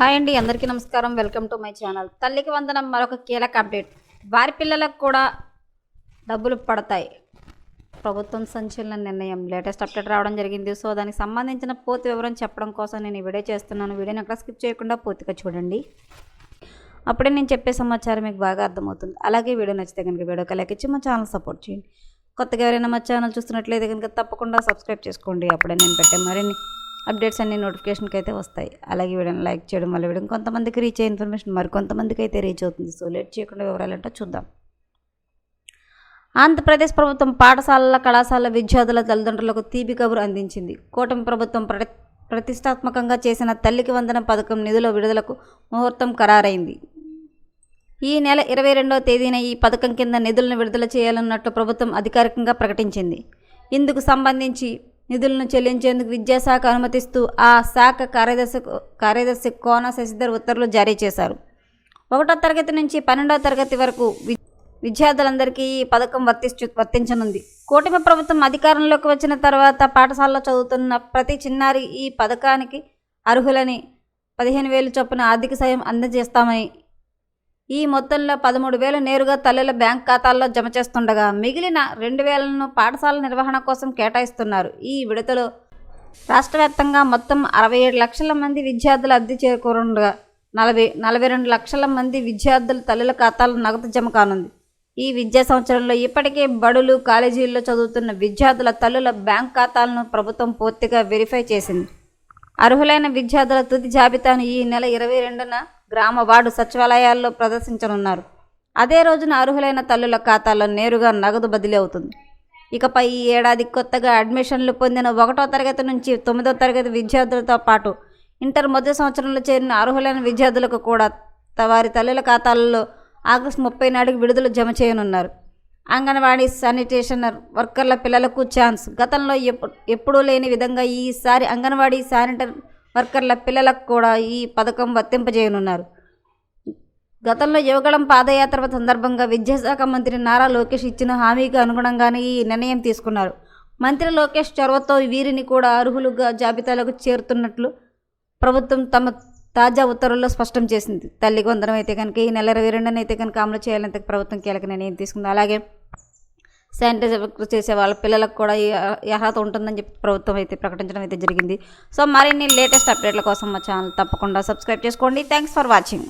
Hi అండి, అందరికీ నమస్కారం. Welcome to my channel. తల్లికి వందనం మరొక కీలక అప్డేట్. వారి పిల్లలకు కూడా డబ్బులు పడతాయి. ప్రభుత్వం సంచలన నిర్ణయం, లేటెస్ట్ అప్డేట్ రావడం జరిగింది. సో దానికి సంబంధించిన పూర్తి వివరం చెప్పడం కోసం నేను ఈ వీడియో చేస్తున్నాను. వీడియోని ఎక్కడ స్కిప్ చేయకుండా పూర్తిగా చూడండి. అప్పుడే నేను చెప్పే సమాచారం మీకు బాగా అర్థమవుతుంది. అలాగే వీడియో నచ్చితే కనుక వీడియోకి లైక్ ఇచ్చి మా ఛానల్ సపోర్ట్ చేయండి. కొత్తగా ఎవరైనా మా ఛానల్ చూస్తున్నట్లయితే కనుక తప్పకుండా సబ్స్క్రైబ్ చేసుకోండి. అప్పుడే నేను పెట్టే మరిన్ని అప్డేట్స్ అన్ని నోటిఫికేషన్కి అయితే వస్తాయి. అలాగే వీడియోని లైక్ చేయడం వల్ల వీడియో కొంతమందికి రీచ్ అయ్యే ఇన్ఫర్మేషన్ మరికొంతమందికి అయితే రీచ్ అవుతుంది. సో లేట్ చేయకుండా వివరాలంటే చూద్దాం. ఆంధ్రప్రదేశ్ ప్రభుత్వం పాఠశాలల కళాశాల విద్యార్థుల తల్లిదండ్రులకు తీపి కబురు అందించింది. కూటమి ప్రభుత్వం ప్రతిష్టాత్మకంగా చేసిన తల్లికి వందనం పథకం నిధుల విడుదలకు ముహూర్తం ఖరారైంది. ఈ నెల 22వ తేదీన ఈ పథకం కింద నిధులను విడుదల చేయాలన్నట్లు ప్రభుత్వం అధికారికంగా ప్రకటించింది. ఇందుకు సంబంధించి నిధులను చెల్లించేందుకు విద్యాశాఖ అనుమతిస్తూ ఆ శాఖ కార్యదర్శి కోన శశిధర్ ఉత్తర్వులు జారీ చేశారు. 1వ తరగతి నుంచి 12వ తరగతి వరకు విద్యార్థులందరికీ ఈ పథకం వర్తించనుంది. కూటమి ప్రభుత్వం అధికారంలోకి వచ్చిన తర్వాత పాఠశాలలో చదువుతున్న ప్రతి చిన్నారి ఈ పథకానికి అర్హులని 15,000 చొప్పున ఆర్థిక సాయం అందజేస్తామని, ఈ మొత్తంలో 13,000 నేరుగా తల్లుల బ్యాంక్ ఖాతాల్లో జమ చేస్తుండగా మిగిలిన 2,000ను పాఠశాల నిర్వహణ కోసం కేటాయిస్తున్నారు. ఈ విడతలో రాష్ట్ర వ్యాప్తంగా మొత్తం 67 లక్షల మంది విద్యార్థులు అద్దె చేకూరుండగా 42 లక్షల మంది విద్యార్థుల తల్లుల ఖాతాల్లో నగదు జమ కానుంది. ఈ విద్యా సంవత్సరంలో ఇప్పటికే బడులు కాలేజీల్లో చదువుతున్న విద్యార్థుల తల్లుల బ్యాంక్ ఖాతాలను ప్రభుత్వం పూర్తిగా వెరిఫై చేసింది. అర్హులైన విద్యార్థుల తుది జాబితాను ఈ నెల 22న గ్రామ వార్డు సచివాలయాల్లో ప్రదర్శించనున్నారు. అదే రోజున అర్హులైన తల్లుల ఖాతాల్లో నేరుగా నగదు బదిలీ అవుతుంది. ఇకపై ఈ ఏడాది కొత్తగా అడ్మిషన్లు పొందిన 1వ తరగతి నుంచి 9వ తరగతి విద్యార్థులతో పాటు ఇంటర్ మొదటి సంవత్సరంలో చేరిన అర్హులైన విద్యార్థులకు కూడా వారి తల్లుల ఖాతాలలో ఆగస్టు 30 నాటికి విడుదల జమ చేయనున్నారు. అంగన్వాడీ శానిటేషన్ వర్కర్ల పిల్లలకు ఛాన్స్. గతంలో ఎప్పుడూ లేని విధంగా ఈసారి అంగన్వాడీ శానిటరీ వర్కర్ల పిల్లలకు కూడా ఈ పథకం వర్తింపజేయనున్నారు. గతంలో యువగళం పాదయాత్ర సందర్భంగా విద్యాశాఖ మంత్రి నారా లోకేష్ ఇచ్చిన హామీకి అనుగుణంగానే ఈ నిర్ణయం తీసుకున్నారు. మంత్రి లోకేష్ చొరవతో వీరిని కూడా అర్హులుగా జాబితాలోకి చేరుతున్నట్లు ప్రభుత్వం తమ తాజా ఉత్తర్వుల్లో స్పష్టం చేసింది. తల్లికి వందనం అయితే కనుక ఈ నెల 22న అయితే కనుక అమలు చేయాలంటే ప్రభుత్వం కీలక నిర్ణయం తీసుకుంది. అలాగే శానిటైజర్ చేసే వాళ్ళ పిల్లలకు కూడా ఈ అర్హత ఉంటుందని చెప్పి ప్రభుత్వం అయితే ప్రకటించడం అయితే జరిగింది. సో మరిన్ని లేటెస్ట్ అప్డేట్ల కోసం మా ఛానల్ తప్పకుండా సబ్స్క్రైబ్ చేసుకోండి. Thanks for watching.